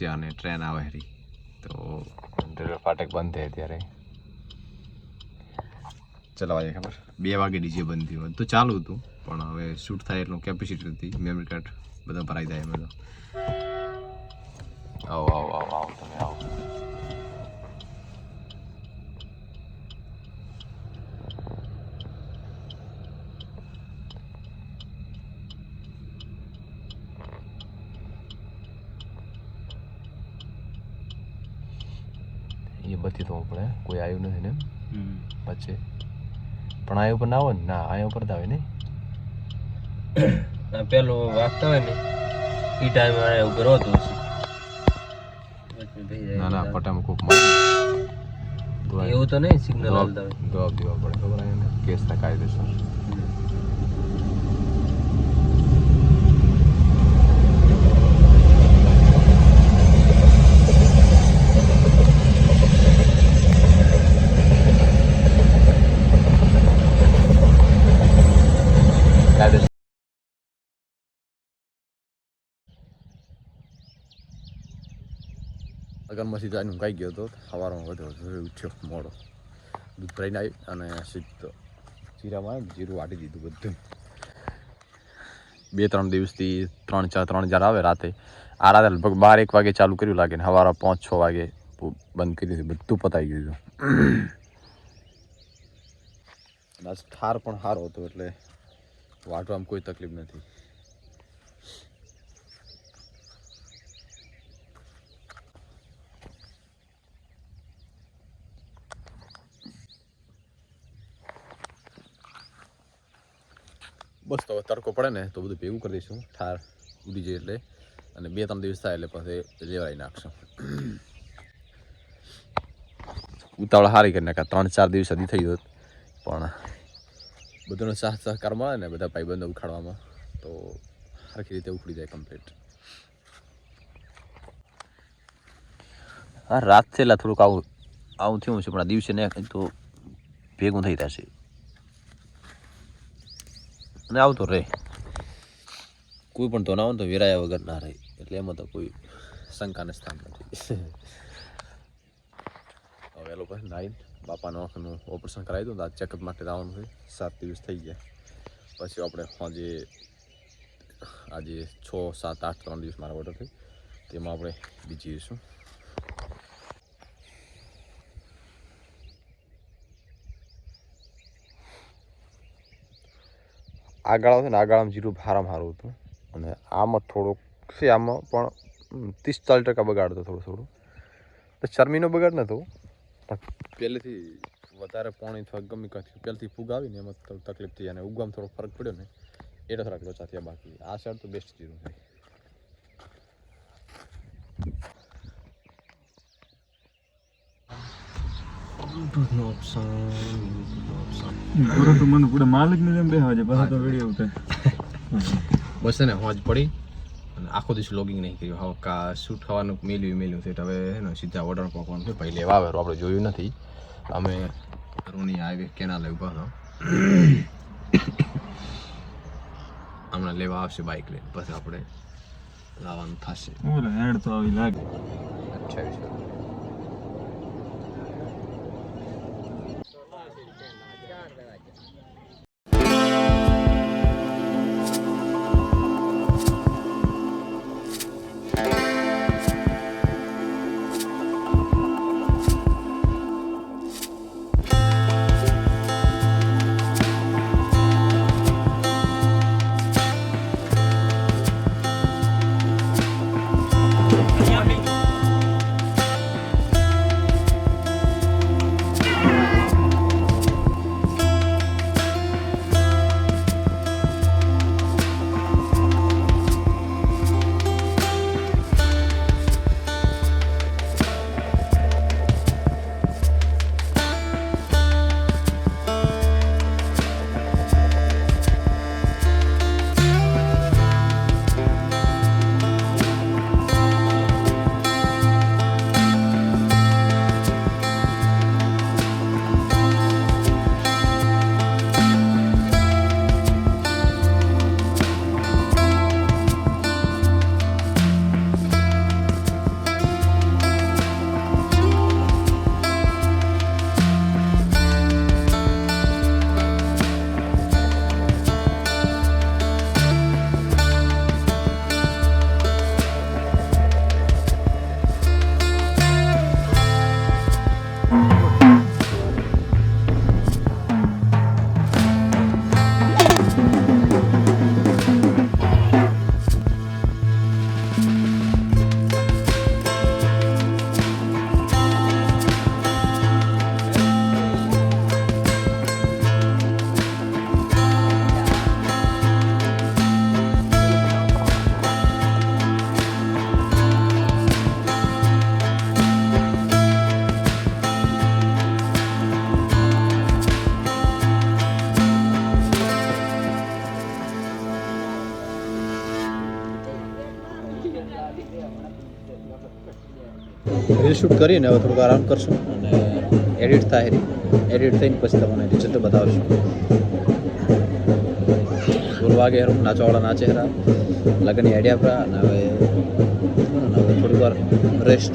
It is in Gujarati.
ત્યાં ને ટ્રેન આવે રહી તો રેલવે ફાટક બંધ થાય ત્યારે ચલાવાય ખબર 2 વાગે ડીજે બંધ થયું તો ચાલુ હતું પણ હવે શૂટ થાય એટલું કેપેસિટી હતી મેમરી કાર્ડ બધા ભરાઈ જાય એમ તો આવો આવો આવો આવો તમે આવો એ બધી તો પડે કોઈ આવ્યું નથી ને પછી પણ આ ઉપર ના આવે ને ના આ ઉપર આવે ને પેલું વાગતા હોય ને એ ટાઈમે ઉપર હોતું ના ના પટામાં ખૂબ એવું તો નહીં સિગ્નલ હાલતા હોય જવાબ દેવા પડે ખબર ને કેસ ના કાયદેસર અગરમાંથી તો આનું કાઈ ગયો હતો સવારમાં વધુ ઉઠ્યો મોડો દૂધ ભરાઈને આવી અને સીધો જીરામાં જીરું વાટી દીધું બધું 2-3 દિવસથી 3-4 આવે રાતે આ રાતે લગભગ 12-1 વાગે ચાલુ કર્યું લાગે ને સવારે 5-6 વાગે બંધ કરી દીધું બધું પતાવી ગયું આજ ઠાર પણ સારો હતો એટલે વાટવામાં કોઈ તકલીફ નથી બસ તો તડકો પડે ને તો બધું ભેગું કરી દઈશું ઠાર ઉડી જાય એટલે અને 2-3 દિવસ થાય એટલે પછી લેવાઈ નાખશું ઉતાવળ સારી કરી નાખ્યા 3-4 દિવસ સુધી થઈ ગયો પણ બધાનો સાથ સહકાર મળે ને બધા ભાઈબંધો ઉખાડવામાં તો સરખી રીતે ઉખડી જાય કમ્પ્લીટ હા રાત થયેલા થોડુંક આવું થયું છે પણ આ દિવસે ને તો ભેગું થઈ જશે અને આવતો રહે કોઈ પણ ધોના હોય તો વેરાયા વગર ના રહે એટલે એમાં તો કોઈ શંકાને સ્થાન નથી હવે એ લોકો નાઈન બાપાનું આંખનું ઓપરેશન કરાવી દઉં તો આ ચેકઅપ માટે આવવાનું છે 7 દિવસ થઈ ગયા પછી આપણે આજે 6, 7, 8 3 દિવસ મારા ઓર્ડર થઈ તેમાં આપણે બીજી જઈશું આ ગાળો છે ને આ ગાળામાં જીરું સારું હતું અને આમાં થોડુંક છે આમાં પણ 30-40% બગાડતો થોડું તો ચરમીનો બગાડ નહોતો પણ પહેલેથી વધારે પાણી અથવા ગમે કાંઈ પહેલેથી ફૂગ આવી ને એમાં થોડી તકલીફ થઈ અને ઉગવામાં થોડો ફરક પડ્યો ને એટલે થોડાક લોચા થયા બાકી આ શેર તો બેસ્ટ જીરું છે બસ ને હોજ પડી અને આખો દિવસ લોગિંગ નહીં કર્યું હવે શૂટ થવાનું મેલ્યું છે હવે ને સીધા ઓર્ડર પકવાનું છે ભાઈ લેવા આવે આપણે જોયું નથી અમે રોની હાઈવે કેનાલે ઉભા હતા હમણાં લેવા આવશે બાઇક લઈને પછી આપણે લાવવાનું થશે 28 રીલ શૂટ કરીને હવે થોડુંક આરામ કરશું અને એડિટ થાય એડિટ થઈને પછી તમને રિઝલ્ટ બતાવશું. બોલવાગે હેરું નાચવાવાળા નાચે હેરા લગ્નની આઈડિયા પર અને હવે થોડીક વાર રેસ્ટ.